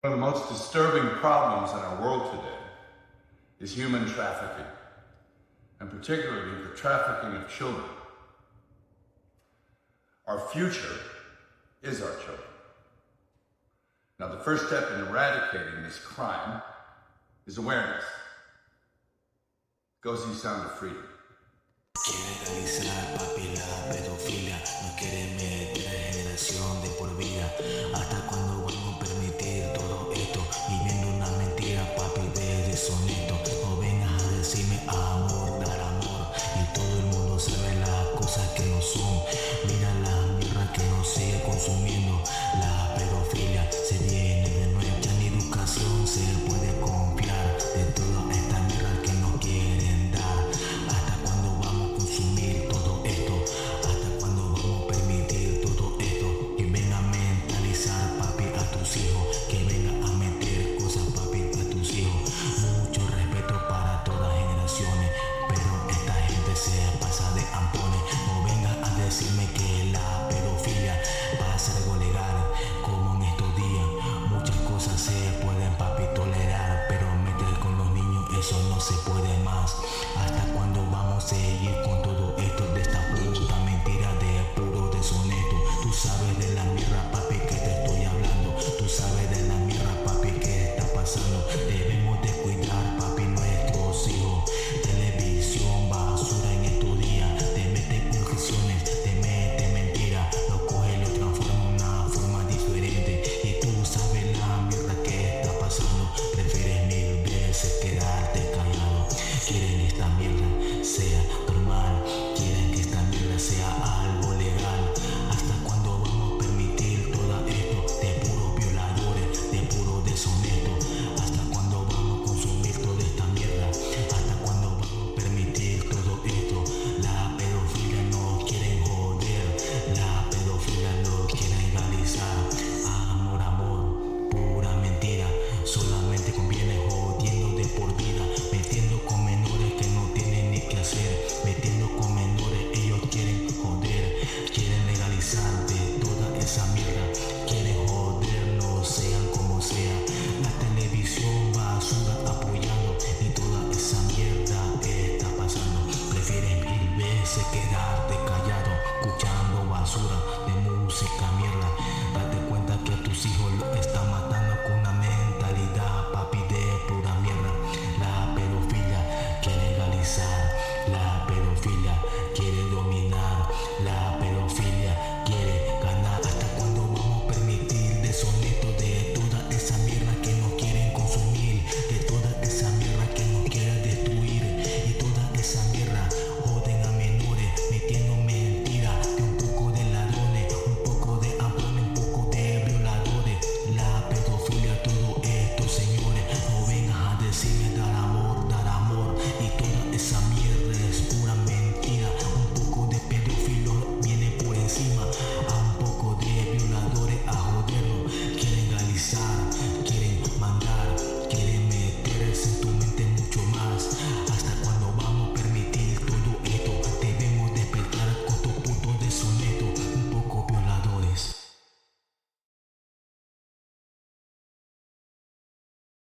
One of the most disturbing problems in our world today is human trafficking, and particularly the trafficking of children. Our future is our children. Now, the first step in eradicating this crime is awareness. Goes the sound of freedom. Quiere legalizar, papi, la pedofilia. Nos quiere meter a generación de por vida. ¿Hasta cuándo vamos a permitir todo esto? Viviendo una mentira, papi, de deshonesto. No vengas a decirme amor, dar amor. Y todo el mundo sabe las cosas que no son. Mira la mierda que nos sigue consumiendo. La pedofilia se viene de nuevo. Ya en educación se puede confiar de toda esta mierda que nos quieren dar. ¿Hasta cuándo vamos a consumir todo esto? ¿Hasta cuándo vamos a permitir todo esto? Que venga a mentalizar, papi, a tus hijos. Que venga a meter cosas, papi, a tus hijos. Mucho respeto para todas generaciones, pero esta gente se pasa de ampones. No venga a decirme que la pedofilia va a ser algo legal, como en estos días. Muchas cosas se pueden, papi, tolerar, pero meter con los niños, eso no se puede más. ¿Hasta cuándo vamos a seguir con